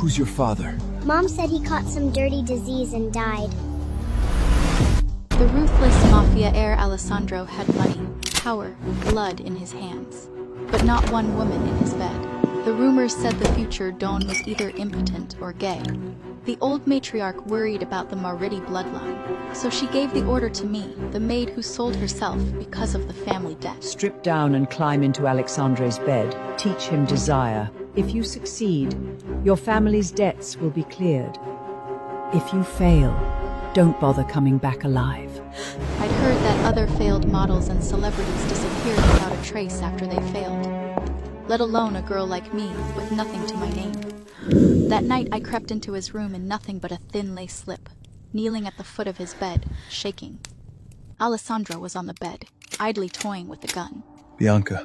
Who's your father? Mom said he caught some dirty disease and died. The ruthless mafia heir Alessandro had money, power, blood in his hands, but not one woman in his bed. The rumors said the future Don was either impotent or gay. The old matriarch worried about the Moretti bloodline, so she gave the order to me, the maid who sold herself because of the family debt. Strip down and climb into Alexandre's bed. Teach him desire. If you succeed, your family's debts will be cleared. If you fail, don't bother coming back alive. I'd heard that other failed models and celebrities disappeared without a trace after they failed, let alone a girl like me with nothing to my name. That night I crept into his room in nothing but a thin lace slip, kneeling at the foot of his bed, shaking. Alessandro was on the bed, idly toying with the gun. Bianca,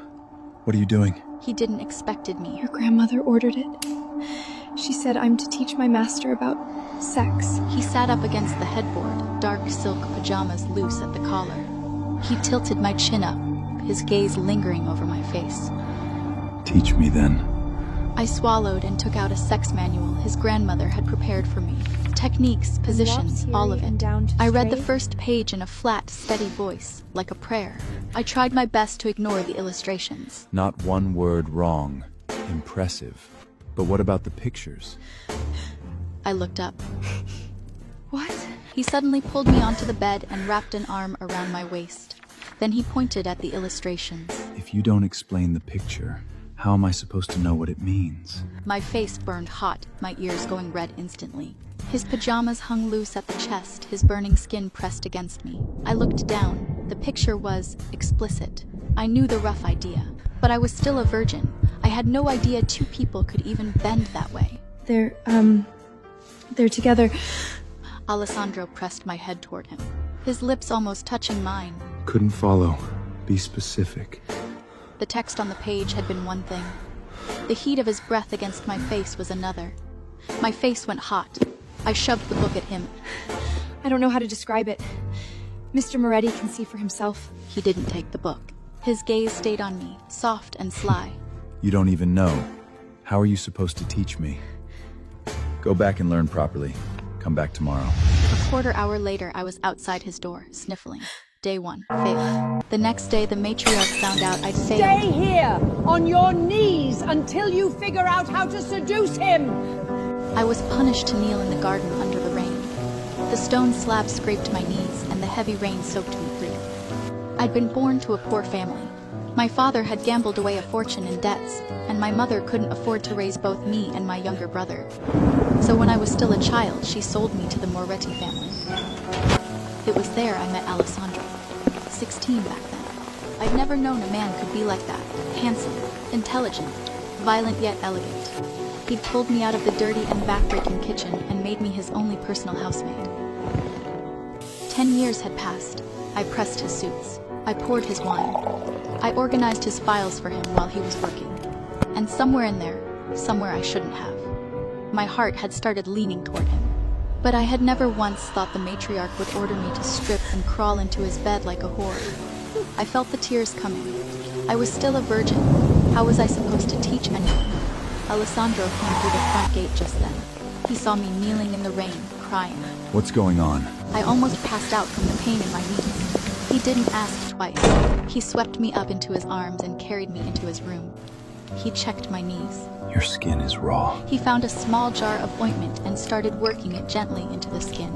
what are you doing? He didn't expected me. Your grandmother ordered it. She said I'm to teach my master about sex. He sat up against the headboard, dark silk pajamas loose at the collar. He tilted my chin up, his gaze lingering over my face. Teach me then. I swallowed and took out a sex manual his grandmother had prepared for me. Techniques, positions, all of it. I read the first page in a flat, steady voice, like a prayer. I tried my best to ignore the illustrations. Not one word wrong. Impressive. But what about the pictures? I looked up. What? He suddenly pulled me onto the bed and wrapped an arm around my waist. Then he pointed at the illustrations. If you don't explain the picture, how am I supposed to know what it means? My face burned hot, my ears going red instantly. His pajamas hung loose at the chest, his burning skin pressed against me. I looked down. The picture was explicit. I knew the rough idea, but I was still a virgin. I had no idea two people could even bend that way. They're together. Alessandro pressed my head toward him, his lips almost touching mine. Couldn't follow. Be specific. The text on the page had been one thing. The heat of his breath against my face was another. My face went hot. I shoved the book at him. I don't know how to describe it. Mr. Moretti can see for himself. He didn't take the book. His gaze stayed on me, soft and sly. You don't even know. How are you supposed to teach me? Go back and learn properly. Come back tomorrow. A quarter hour later, I was outside his door, sniffling. Day one, failed. The next day, the matriarch found out I'd failed. Stay here, on your knees, until you figure out how to seduce him! I was punished to kneel in the garden under the rain. The stone slab scraped my knees, and the heavy rain soaked me through. I'd been born to a poor family. My father had gambled away a fortune in debts, and my mother couldn't afford to raise both me and my younger brother. So when I was still a child, she sold me to the Moretti family. It was there I met Alessandro, 16 back then. I'd never known a man could be like that, handsome, intelligent, violent yet elegant. He'd pulled me out of the dirty and backbreaking kitchen and made me his only personal housemaid. 10 years had passed. I pressed his suits. I poured his wine. I organized his files for him while he was working. And somewhere in there, somewhere I shouldn't have, my heart had started leaning toward him. But I had never once thought the matriarch would order me to strip and crawl into his bed like a whore. I felt the tears coming. I was still a virgin. How was I supposed to teach anyone? Alessandro came through the front gate just then. He saw me kneeling in the rain, crying. What's going on? I almost passed out from the pain in my knees. He didn't ask twice. He swept me up into his arms and carried me into his room. He checked my knees. Your skin is raw. He found a small jar of ointment and started working it gently into the skin.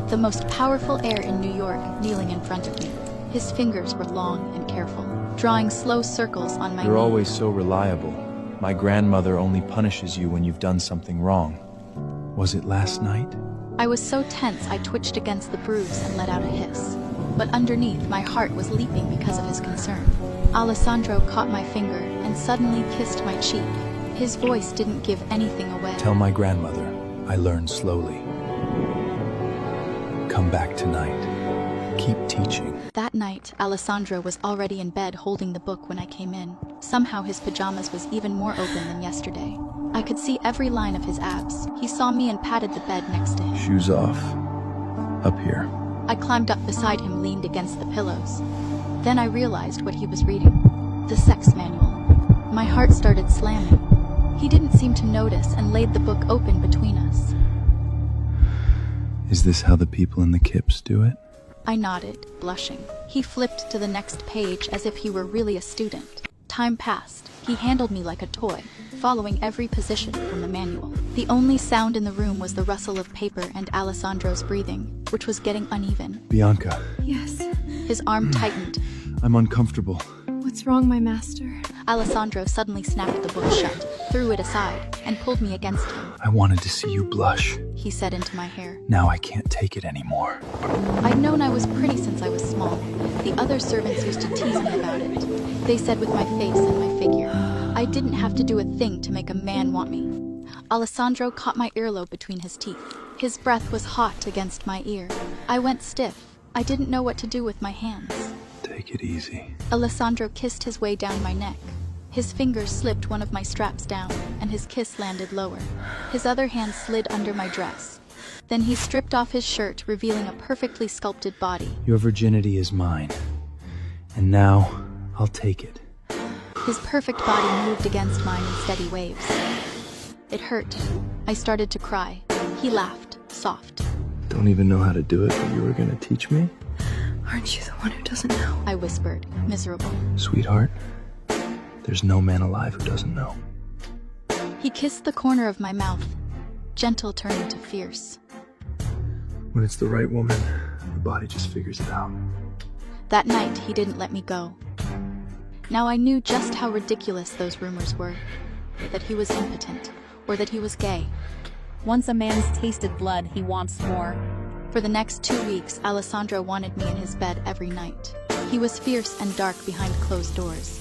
The most powerful heir in New York kneeling in front of me. His fingers were long and careful, drawing slow circles on my knee. You're always so reliable. My grandmother only punishes you when you've done something wrong. Was it last night? I was so tense I twitched against the bruise and let out a hiss. But underneath, my heart was leaping because of his concern. Alessandro caught my finger and suddenly kissed my cheek. His voice didn't give anything away. Tell my grandmother I learned slowly. Come back tonight. Keep teaching. That night, Alessandro was already in bed holding the book when I came in. Somehow his pajamas was even more open than yesterday. I could see every line of his abs. He saw me and patted the bed next to him. Shoes off. Up here. I climbed up beside him, leaned against the pillows. Then I realized what he was reading. The sex manual. My heart started slamming. He didn't seem to notice and laid the book open between us. Is this how the people in the Kips do it? I nodded, blushing. He flipped to the next page as if he were really a student. Time passed. He handled me like a toy, following every position from the manual. The only sound in the room was the rustle of paper and Alessandro's breathing, which was getting uneven. Bianca, Yes. His arm tightened. I'm uncomfortable. What's wrong, my master? Alessandro suddenly snapped the book shut, threw it aside, and pulled me against him. I wanted to see you blush. He said into my hair. Now I can't take it anymore. I'd known I was pretty since I was small. The other servants used to tease me about it. They said with my face and my figure, I didn't have to do a thing to make a man want me. Alessandro caught my earlobe between his teeth. His breath was hot against my ear. I went stiff. I didn't know what to do with my hands. Take it easy. Alessandro kissed his way down my neck. His fingers slipped one of my straps down, and his kiss landed lower. His other hand slid under my dress. Then he stripped off his shirt, revealing a perfectly sculpted body. Your virginity is mine. And now, I'll take it. His perfect body moved against mine in steady waves. It hurt. I started to cry. He laughed, soft. Don't even know how to do it, but you were gonna teach me? Aren't you the one who doesn't know? I whispered, miserable. Sweetheart, there's no man alive who doesn't know. He kissed the corner of my mouth, gentle turning to fierce. When it's the right woman, the body just figures it out. That night, he didn't let me go. Now I knew just how ridiculous those rumors were. That he was impotent, or that he was gay. Once a man's tasted blood, he wants more. For the next 2 weeks, Alessandro wanted me in his bed every night. He was fierce and dark behind closed doors.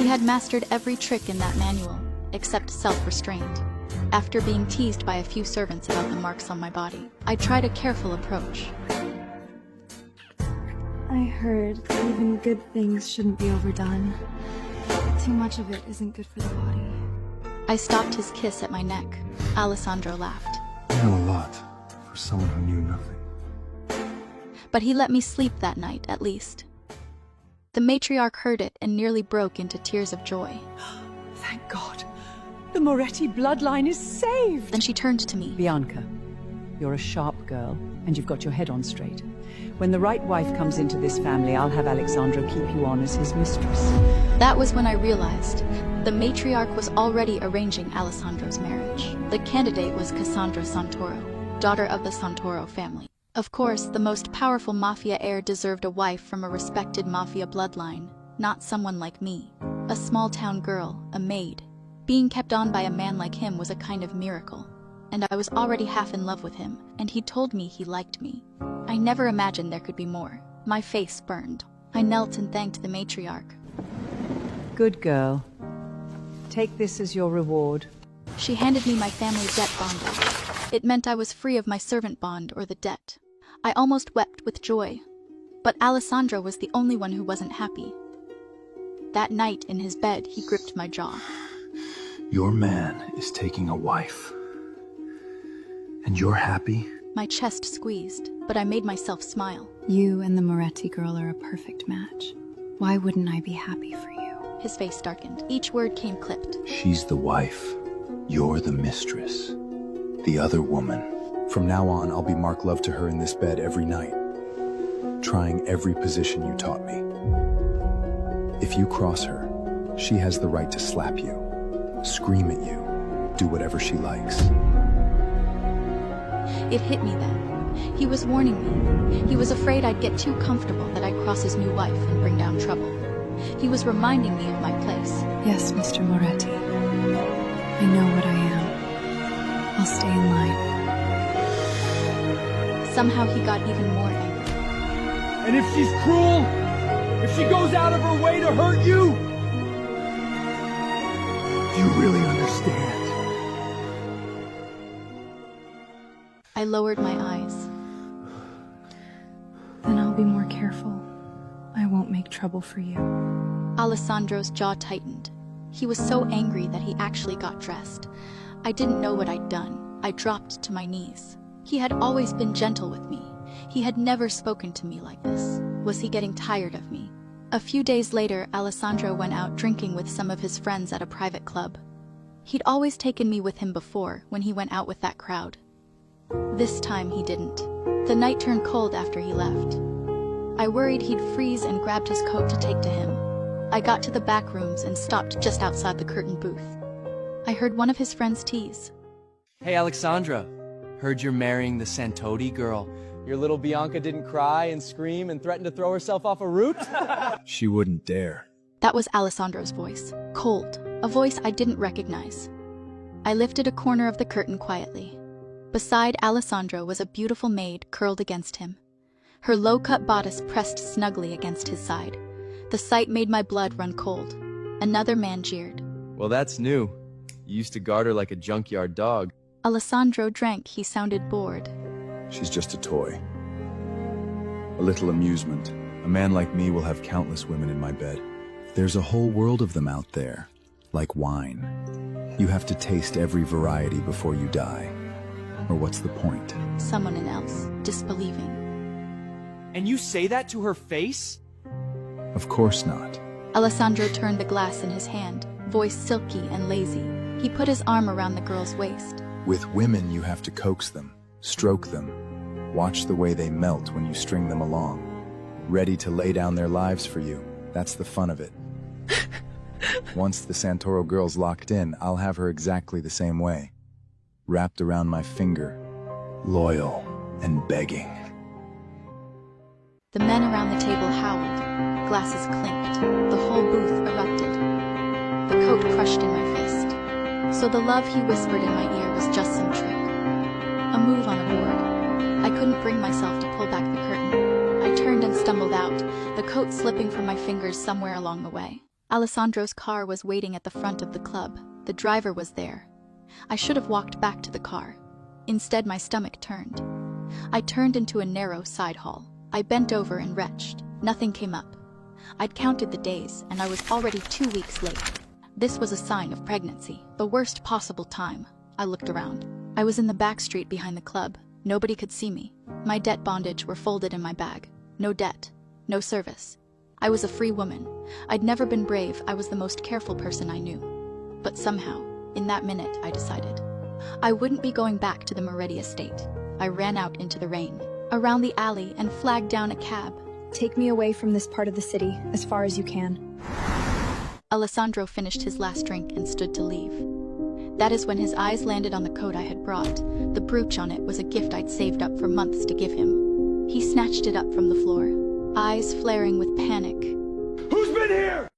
He had mastered every trick in that manual, except self-restraint. After being teased by a few servants about the marks on my body, I tried a careful approach. I heard that even good things shouldn't be overdone. Too much of it isn't good for the body. I stopped his kiss at my neck. Alessandro laughed. I know a lot, for someone who knew nothing. But he let me sleep that night, at least. The matriarch heard it and nearly broke into tears of joy. Thank God. The Moretti bloodline is saved. Then she turned to me. Bianca, you're a sharp girl, and you've got your head on straight. When the right wife comes into this family, I'll have Alessandro keep you on as his mistress. That was when I realized the matriarch was already arranging Alessandro's marriage. The candidate was Cassandra Santoro, daughter of the Santoro family. Of course, the most powerful mafia heir deserved a wife from a respected mafia bloodline, not someone like me, a small-town girl, a maid. Being kept on by a man like him was a kind of miracle, and I was already half in love with him, and he told me he liked me. I never imagined there could be more. My face burned. I knelt and thanked the matriarch. Good girl. Take this as your reward. She handed me my family debt bond back. It meant I was free of my servant bond or the debt. I almost wept with joy. But Alessandro was the only one who wasn't happy. That night in his bed, he gripped my jaw. Your man is taking a wife. And you're happy? My chest squeezed, but I made myself smile. You and the Moretti girl are a perfect match. Why wouldn't I be happy for you? His face darkened. Each word came clipped. She's the wife. You're the mistress. The other woman. From now on, I'll be Mark Love to her in this bed every night, trying every position you taught me. If you cross her, she has the right to slap you, scream at you, do whatever she likes. It hit me then. He was warning me. He was afraid I'd get too comfortable, that I'd cross his new wife and bring down trouble. He was reminding me of my place. Yes, Mr. Moretti. I know what I am. I'll stay in line. Somehow he got even more angry. And if she's cruel, if she goes out of her way to hurt you, do you really understand? I lowered my eyes. Then I'll be more careful. I won't make trouble for you. Alessandro's jaw tightened. He was so angry that he actually got dressed. I didn't know what I'd done. I dropped to my knees. He had always been gentle with me. He had never spoken to me like this. Was he getting tired of me? A few days later, Alessandro went out drinking with some of his friends at a private club. He'd always taken me with him before when he went out with that crowd. This time he didn't. The night turned cold after he left. I worried he'd freeze and grabbed his coat to take to him. I got to the back rooms and stopped just outside the curtain booth. I heard one of his friends tease. Hey, Alexandra. Heard you're marrying the Santodi girl. Your little Bianca didn't cry and scream and threaten to throw herself off a roof? She wouldn't dare. That was Alessandro's voice. Cold. A voice I didn't recognize. I lifted a corner of the curtain quietly. Beside Alessandro was a beautiful maid curled against him. Her low-cut bodice pressed snugly against his side. The sight made my blood run cold. Another man jeered. Well, that's new. You used to guard her like a junkyard dog. Alessandro drank. He sounded bored. She's just a toy. A little amusement. A man like me will have countless women in my bed. There's a whole world of them out there, like wine. You have to taste every variety before you die. Or what's the point? Someone else, disbelieving. And you say that to her face? Of course not. Alessandro turned the glass in his hand, voice silky and lazy. He put his arm around the girl's waist. With women, you have to coax them, stroke them, watch the way they melt when you string them along. Ready to lay down their lives for you. That's the fun of it. Once the Santoro girl's locked in, I'll have her exactly the same way. Wrapped around my finger, loyal and begging. The men around the table howled. Glasses clinked. The whole booth erupted. The coat crushed in my fist. So the love he whispered in my ear was just some trick. A move on a board. I couldn't bring myself to pull back the curtain. I turned and stumbled out, the coat slipping from my fingers somewhere along the way. Alessandro's car was waiting at the front of the club. The driver was there. I should have walked back to the car. Instead, my stomach turned. I turned into a narrow side hall. I bent over and retched. Nothing came up. I'd counted the days, and I was already 2 weeks late. This was a sign of pregnancy, the worst possible time. I looked around. I was in the back street behind the club. Nobody could see me. My debt bondage were folded in my bag. No debt. No service. I was a free woman. I'd never been brave. I was the most careful person I knew. But somehow, in that minute, I decided I wouldn't be going back to the Moretti estate. I ran out into the rain, around the alley, and flagged down a cab. Take me away from this part of the city, as far as you can. Alessandro finished his last drink and stood to leave. That is when his eyes landed on the coat I had brought. The brooch on it was a gift I'd saved up for months to give him. He snatched it up from the floor, eyes flaring with panic. Who's been here?